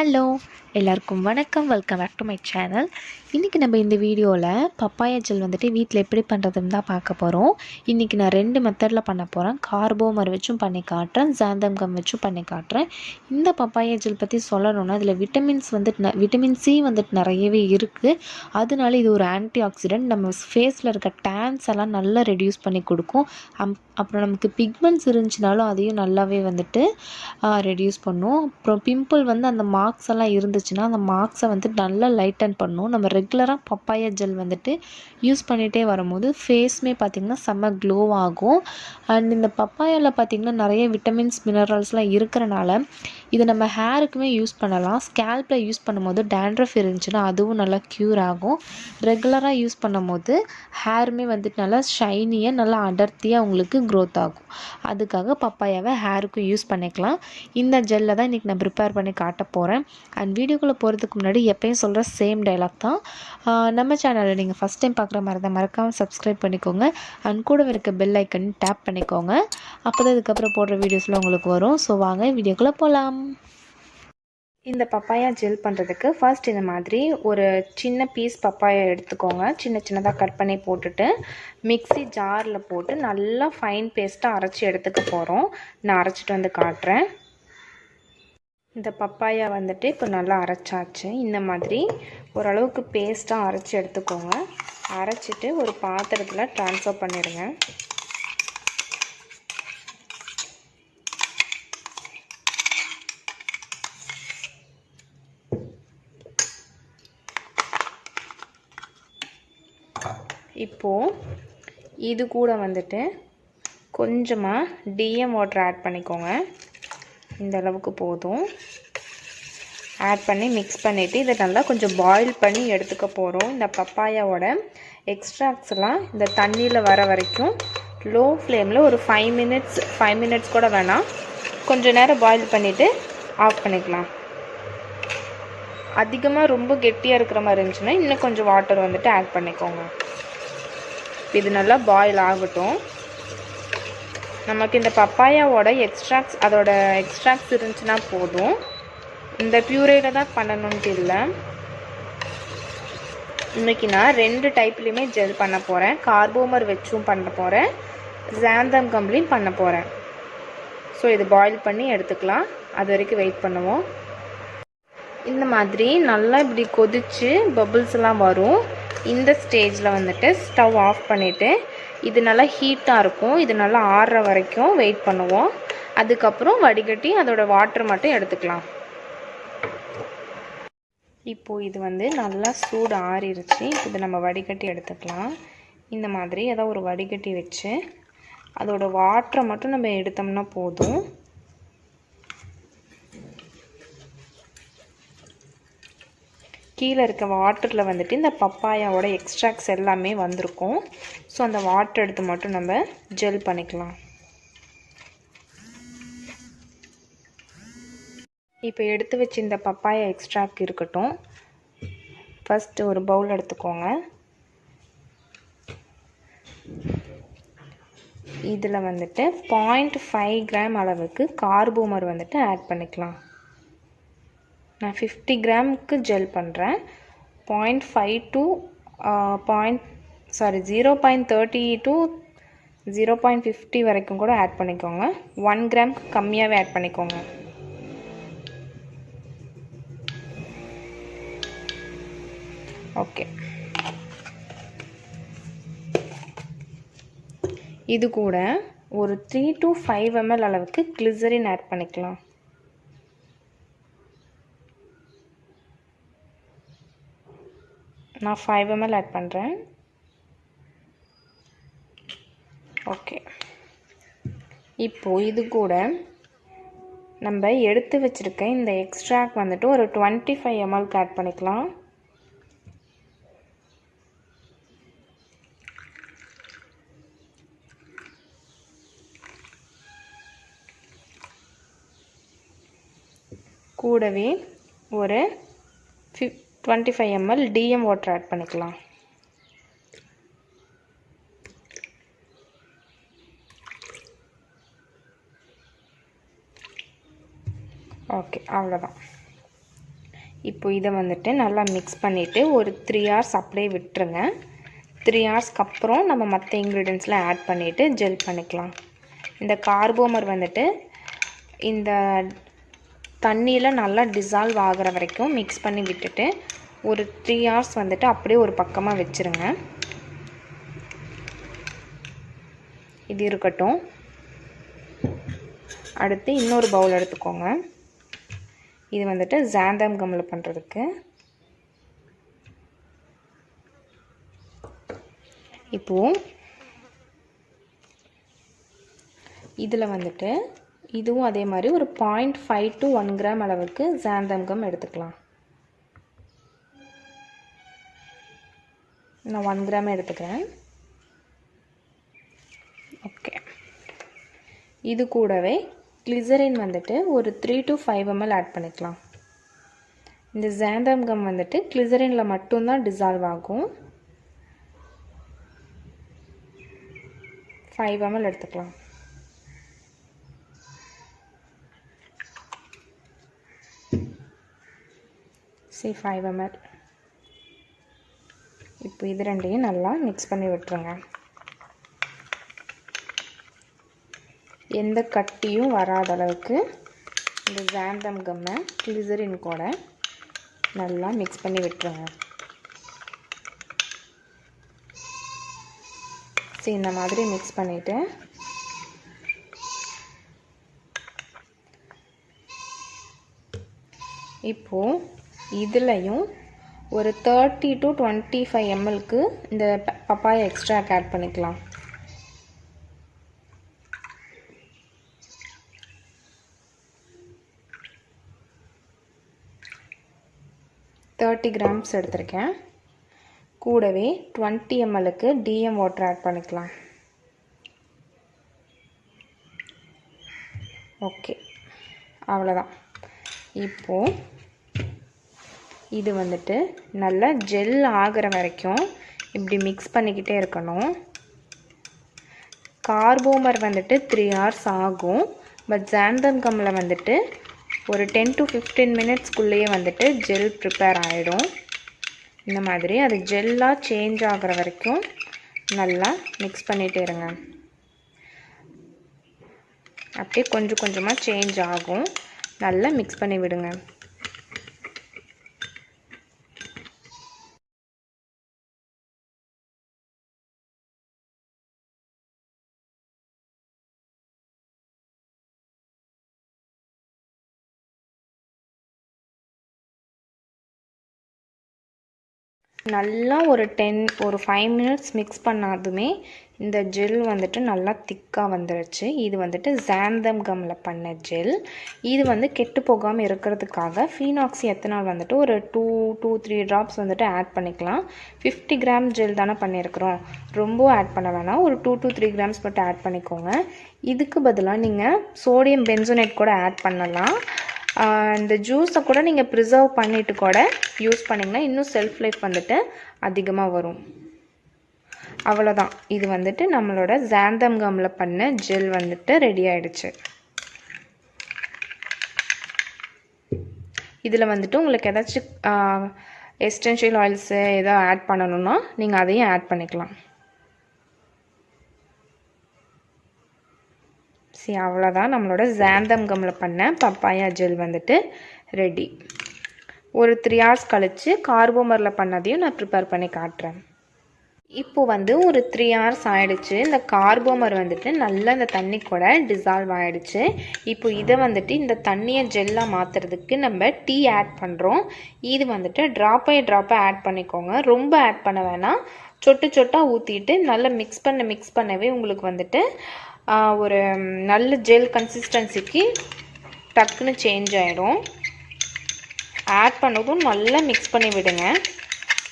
Hello எல்லாருக்கும் வணக்கம். Welcome back to my channel. இன்றைக்கி நம்ம இந்த வீடியோவில் பப்பாயா ஜெல் வந்துட்டு வீட்டில் எப்படி பண்ணுறதுன்னு தான் பார்க்க போகிறோம். இன்றைக்கி நான் 2 மெத்தடில் பண்ண போகிறேன். கார்போமர் வச்சும் பண்ணி காட்டுறேன், ஜாந்தம் கம் வச்சும் பண்ணி காட்டுறேன். இந்த பப்பாயா ஜெல் பற்றி சொல்லணும்னா இதில் விட்டமின் சி வந்துட்டு நிறையவே இருக்குது. அதனால இது ஒரு ஆன்டி ஆக்சிடென்ட். நம்ம ஃபேஸில் இருக்க டேன்ஸ் எல்லாம் நல்லா ரெடியூஸ் பண்ணி கொடுக்கும். அப்புறம் நமக்கு பிக்மெண்ட்ஸ் இருந்துச்சுனாலும் அதையும் நல்லாவே வந்துட்டு ரெடியூஸ் பண்ணும். அப்புறம் பிம்பிள் வந்து அந்த மார்க்ஸ் எல்லாம் இருந்துச்சுன்னா அந்த மார்க்ஸை வந்து நல்லா லைட்டன் பண்ணும். நம்ம ரெகுலராக பப்பாயா ஜெல் வந்துட்டு யூஸ் பண்ணிகிட்டே வரும்போது ஃபேஸ்மே பார்த்திங்கன்னா செம்ம க்ளோ ஆகும். அண்ட் இந்த பப்பாயாவில் பார்த்திங்கன்னா நிறைய விட்டமின்ஸ் மினரல்ஸ்லாம் இருக்கிறனால இதை நம்ம ஹேருக்குமே யூஸ் பண்ணலாம். ஸ்கேல்பில் யூஸ் பண்ணும்போது டேண்ட்ரஃப் இருந்துச்சுன்னா அதுவும் நல்லா க்யூர் ஆகும். ரெகுலராக யூஸ் பண்ணும்போது ஹேருமே வந்துட்டு நல்லா ஷைனியாக நல்லா அடர்த்தியாக உங்களுக்கு க்ரோத் ஆகும். அதுக்காக பப்பாயாவை ஹேருக்கும் யூஸ் பண்ணிக்கலாம். இந்த ஜெல்லை தான் இன்றைக்கி நான் ப்ரிப்பேர் பண்ணி காட்ட போகிறேன். அண்ட் வீடியோக்குள்ளே போகிறதுக்கு முன்னாடி எப்பயும் சொல்கிற சேம் டைலாக் தான். நம்ம சேனலை நீங்கள் ஃபஸ்ட் டைம் பார்க்குற மாதிரி தான் மறக்காமல் சப்ஸ்கிரைப் பண்ணிக்கோங்க. அண்ட் கூட இருக்க பெல் ஐக்கன் டேப் பண்ணிக்கோங்க. அப்போ தான் இதுக்கப்புறம் போடுற வீடியோஸ்லாம் உங்களுக்கு வரும். ஸோ வாங்க வீடியோக்குள்ளே போகலாம். இந்த பப்பாயா ஜெல் பண்ணுறதுக்கு ஃபர்ஸ்ட் இந்த மாதிரி ஒரு சின்ன பீஸ் பப்பாயா எடுத்துக்கோங்க. சின்னதாக கட் பண்ணி போட்டுட்டு மிக்ஸி ஜாரில் போட்டு நல்லா ஃபைன் பேஸ்ட்டாக அரைச்சி எடுத்துக்க போகிறோம். நான் அரைச்சிட்டு வந்து காட்டுறேன். இந்த பப்பாயா வந்துட்டு இப்போ நல்லா அரைச்சாச்சு. இந்த மாதிரி ஓரளவுக்கு பேஸ்ட்டாக அரைச்சி எடுத்துக்கோங்க. அரைச்சிட்டு ஒரு பாத்திரத்தில் ட்ரான்ஸ்ஃபர் பண்ணிடுங்க. இப்போது இது கூட வந்துட்டு கொஞ்சமாக டிஎம் வாட்டர் ஆட் பண்ணிக்கோங்க. இந்த அளவுக்கு போதும். ஆட் பண்ணி மிக்ஸ் பண்ணிவிட்டு இதை நல்லா கொஞ்சம் பாயில் பண்ணி எடுத்துக்க போகிறோம். இந்த பப்பாயாவோட எக்ஸ்ட்ராக்ட்ஸ்லாம் இந்த தண்ணியில் வர வரைக்கும் லோ ஃப்ளேமில் ஒரு 5 மினிட்ஸ் கூட வேணாம், கொஞ்சம் நேரம் பாயில் பண்ணிவிட்டு ஆஃப் பண்ணிக்கலாம். அதிகமாக ரொம்ப கெட்டியாக இருக்கிற மாதிரி இருந்துச்சுன்னா இன்னும் கொஞ்சம் வாட்டர் வந்துட்டு ஆட் பண்ணிக்கோங்க. இது நல்லா பாயில் ஆகட்டும். நமக்கு இந்த பப்பாயாவோட எக்ஸ்ட்ராக்ட்ஸ் இருந்துச்சுன்னா போதும். இந்த பியூரேல தான் பண்ணணுன்ட்டு இல்லை. இன்றைக்கி நான் 2 டைப்லேயுமே ஜெல் பண்ண போகிறேன். கார்போமர் வச்சும் பண்ண போகிறேன், ஜாந்தம் கம்லையும் பண்ண போகிறேன். ஸோ இது பாயில் பண்ணி எடுத்துக்கலாம். அது வரைக்கும் வெயிட் பண்ணுவோம். இந்த மாதிரி நல்லா இப்படி கொதித்து பபிள்ஸ் எல்லாம் வரும். இந்த ஸ்டேஜில் வந்துட்டு ஸ்டவ் ஆஃப் பண்ணிவிட்டு இது நல்லா ஹீட்டாக இருக்கும், இது நல்லா ஆறுற வரைக்கும் வெயிட் பண்ணுவோம். அதுக்கப்புறம் வடிகட்டி அதோட வாட்டர் மட்டும் எடுத்துக்கலாம். இப்போது இது வந்து நல்லா சூடு ஆறிடுச்சு. இதை நம்ம வடிகட்டி எடுத்துக்கலாம். இந்த மாதிரி ஏதாவது ஒரு வடிகட்டி வச்சு அதோட வாட்டரை மட்டும் நம்ம எடுத்தோம்னா போதும். கீழே இருக்க வாட்டரில் வந்துட்டு இந்த பப்பாயாவோட எக்ஸ்ட்ராக்ட்ஸ் எல்லாமே வந்திருக்கும். ஸோ அந்த வாட்டர் எடுத்து மட்டும் நம்ம ஜெல் பண்ணிக்கலாம். இப்போ எடுத்து வச்சு இந்த பப்பாயா எக்ஸ்ட்ராக்ட் இருக்கட்டும். ஃபஸ்ட்டு ஒரு பவுல் எடுத்துக்கோங்க. இதில் வந்துட்டு 0.5 கிராம் அளவுக்கு கார்போமர் வந்துட்டு ஆட் பண்ணிக்கலாம். நான் 50 கிராமுக்கு ஜெல் பண்ணுறேன். 0.5 to 0.30 to 0.50 வரைக்கும் கூட ஆட் பண்ணிக்கோங்க. 1 கிராமுக்கு கம்மியாகவே ஆட் பண்ணிக்கோங்க. ஓகே, இது கூட ஒரு 3 to 5 ml அளவுக்கு கிளிசரின் ஆட் பண்ணிக்கலாம். நான் 5 ml ஆட் பண்ணுறேன். ஓகே, இப்போது இது கூட நம்ம எடுத்து வச்சுருக்க இந்த எக்ஸ்ட்ராக்ட் வந்துட்டு ஒரு 25 ml ஆட் பண்ணிக்கலாம். கூடவே ஒரு 25 ml டிஎம் வாட்டர் ஆட் பண்ணிக்கலாம். ஓகே, அவ்வளோதான். இப்போ இதை வந்துட்டு நல்லா மிக்ஸ் பண்ணிவிட்டு ஒரு 3 hours அப்படியே விட்டுருங்க. 3 ஹவர்ஸ்க்கு அப்புறம் நம்ம மற்ற இன்க்ரீடியன்ட்ஸ்லாம் ஆட் பண்ணிவிட்டு ஜெல் பண்ணிக்கலாம். இந்த கார்போமர் வந்துட்டு இந்த தண்ணியில் நல்லா டிசால்வ் ஆகிற வரைக்கும் மிக்ஸ் பண்ணி விட்டுட்டு ஒரு 3 hours வந்துட்டு அப்படியே ஒரு பக்கமாக வச்சுருங்க. இது இருக்கட்டும். அடுத்து இன்னொரு பவுல் எடுத்துக்கோங்க. இது வந்துட்டு ஜாந்தம் கம்மில் பண்ணுறதுக்கு. இப்போது இதில் வந்துட்டு இதுவும் அதே மாதிரி ஒரு 0.5 to 1 gram அளவுக்கு ஜாந்தம் கம் எடுத்துக்கலாம். நான் 1 gram எடுத்துக்கிறேன். ஓகே. இது கூடவே கிளிசரின் வந்துட்டு ஒரு 3 to 5 ml ஆட் பண்ணிக்கலாம். இந்த ஜாந்தம் கம் வந்துட்டு கிளிசரினில் மட்டும்தான் டிசால்வ் ஆகும். 5 ml எடுத்துக்கலாம். சரி, 5 ml. இப்போ இது ரெண்டையும் நல்லா மிக்ஸ் பண்ணி விட்டுருங்க. எந்த கட்டியும் வராத அளவுக்கு இந்த ஜாந்தம் கம்மை கிளிசரின் கூட நல்லா மிக்ஸ் பண்ணி விட்டுருங்க. சரி, இந்த மாதிரி மிக்ஸ் பண்ணிவிட்டு இப்போது இதுலையும் ஒரு 30 to 25 mlக்கு இந்த பப்பாயா எக்ஸ்ட்ராக்ட் ஆட் பண்ணிக்கலாம். grams எடுத்திருக்கேன். கூடவே 20 mlக்கு DM வாட்டர் ஆட் பண்ணிக்கலாம். ஓகே, அவ்வளோதான். இப்போது இது வந்துட்டு நல்லா ஜெல் ஆகிற வரைக்கும் இப்படி மிக்ஸ் பண்ணிக்கிட்டே இருக்கணும். கார்போமர் வந்துட்டு 3 hours ஆகும். பட் ஜாந்தம் கம்மில் வந்துட்டு ஒரு 10 to 15 minutesக்குள்ளேயே வந்துட்டு ஜெல் ப்ரிப்பேர் ஆகிடும். இந்த மாதிரி அது ஜெல்லாக சேஞ்ச் ஆகிற வரைக்கும் நல்லா மிக்ஸ் பண்ணிகிட்டே இருங்க. அப்படியே கொஞ்சம் கொஞ்சமாக சேஞ்ச் ஆகும். நல்லா மிக்ஸ் பண்ணி விடுங்க. நல்லா ஒரு 5 minutes மிக்ஸ் பண்ணாதுமே இந்த ஜெல் வந்துட்டு நல்லா திக்காக வந்துருச்சு. இது வந்துட்டு ஜாந்தம் கம்மில் பண்ண ஜெல். இது வந்து கெட்டு போகாமல் இருக்கிறதுக்காக ஃபீனாக்சி எத்தனால் வந்துட்டு ஒரு 2-3 drops வந்துட்டு ஆட் பண்ணிக்கலாம். 50 gram ஜெல் தானே பண்ணியிருக்கிறோம், ரொம்ப ஆட் பண்ண வேணாம். ஒரு 2 to 3 grams மட்டும் ஆட் பண்ணிக்கோங்க. இதுக்கு பதிலாக நீங்கள் சோடியம் பென்சோனேட் கூட ஆட் பண்ணலாம். இந்த ஜூஸை கூட நீங்கள் ப்ரிசர்வ் பண்ணிவிட்டு கூட யூஸ் பண்ணிங்கன்னா இன்னும் செல்ஃப் லைஃப் வந்துட்டு அதிகமாக வரும். அவ்வளோதான். இது வந்துட்டு நம்மளோட ஜாந்தம் கம்மில் பண்ண ஜெல் வந்துட்டு ரெடி ஆகிடுச்சு. இதில் வந்துட்டு உங்களுக்கு ஏதாச்சும் எசென்ஷியல் ஆயில்ஸு எதாவது ஆட் பண்ணணுன்னா நீங்கள் அதையும் ஆட் பண்ணிக்கலாம். சரி, அவ்வளோதான். நம்மளோட ஜாந்தம் கம்மில் பண்ண பப்பாயா ஜெல் வந்துட்டு ரெடி. ஒரு 3 hours கழித்து கார்போமரில் பண்ணதையும் நான் ப்ரிப்பேர் பண்ணி காட்டுறேன். இப்போ வந்து ஒரு 3 hours ஆகிடுச்சு. இந்த கார்போமர் வந்துட்டு நல்லா இந்த தண்ணி கூட டிசால்வ் ஆகிடுச்சு. இப்போ இதை வந்துட்டு இந்த தண்ணியை ஜெல்லாக மாற்றுறதுக்கு நம்ம டீ ஆட் பண்ணுறோம். இது வந்துட்டு ட்ராப்பாக ஆட் பண்ணிக்கோங்க. ரொம்ப ஆட் பண்ண வேணாம். சொட்டு சொட்டாக ஊற்றிட்டு நல்லா மிக்ஸ் பண்ணவே உங்களுக்கு வந்துட்டு ஒரு நல்ல ஜெல் கன்சிஸ்டன்சிக்கு டக்குன்னு சேஞ்ச் ஆகிடும். ஆட் பண்ணதும் நல்லா மிக்ஸ் பண்ணி விடுங்க.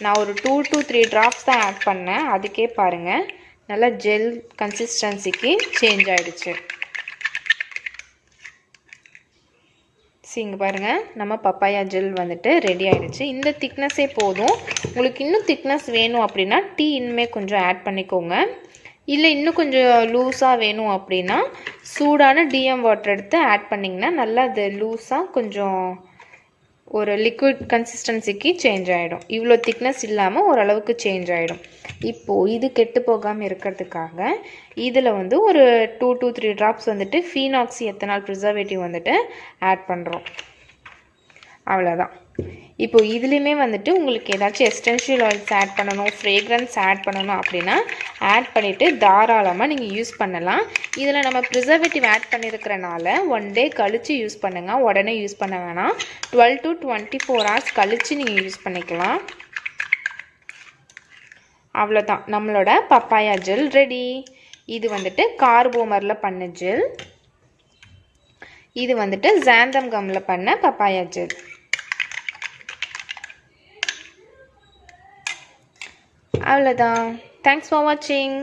நான் ஒரு 2 to 3 drops தான் ஆட் பண்ணேன். அதுக்கே பாருங்கள் நல்லா ஜெல் கன்சிஸ்டன்சிக்கு சேஞ்ச் ஆகிடுச்சு. இங்கே பாருங்கள், நம்ம பப்பாயா ஜெல் வந்துட்டு ரெடி ஆகிடுச்சு. இந்த திக்னஸே போதும். உங்களுக்கு இன்னும் திக்னஸ் வேணும் அப்படின்னா டீ இன்னுமே கொஞ்சம் ஆட் பண்ணிக்கோங்க. இல்லை இன்னும் கொஞ்சம் லூஸாக வேணும் அப்படின்னா சூடான DM வாட்டர் எடுத்து ஆட் பண்ணிங்கன்னா நல்லா அது லூஸாக கொஞ்சம் ஒரு லிக்விட் கன்சிஸ்டன்சிக்கு சேஞ்ச் ஆகிடும். இவ்வளோ திக்னஸ் இல்லாமல் ஓரளவுக்கு சேஞ்ச் ஆகிடும். இப்போது இது கெட்டு போகாமல் இருக்கிறதுக்காக இதில் வந்து ஒரு 2 to 3 ட்ராப்ஸ் வந்துட்டு ஃபீனாக்சி எத்தனால் ப்ரிசர்வேட்டிவ் வந்துட்டு ஆட் பண்ணுறோம். அவ்வளோதான். இப்போது இதுலேயுமே வந்துட்டு உங்களுக்கு ஏதாச்சும் எசென்ஷியல் ஆயில்ஸ் ஆட் பண்ணணும், ஃப்ரேக்ரன்ஸ் ஆட் பண்ணணும் அப்படின்னா ஆட் பண்ணிவிட்டு தாராளமாக நீங்கள் யூஸ் பண்ணலாம். இதில் நம்ம ப்ரிசர்வேட்டிவ் ஆட் பண்ணியிருக்கிறனால 1 day கழித்து யூஸ் பண்ணுங்கள், உடனே யூஸ் பண்ண வேணாம். 12 to 24 hours கழித்து நீங்கள் யூஸ் பண்ணிக்கலாம். அவ்வளோதான், நம்மளோட பப்பாயா ஜெல் ரெடி. இது வந்துட்டு கார்போமரில் பண்ண ஜெல், இது வந்துட்டு ஜாந்தம் கம்மில் பண்ண பப்பாயா ஜெல். அவ்வளோதான். தேங்க்ஸ் ஃபார் வாட்சிங்.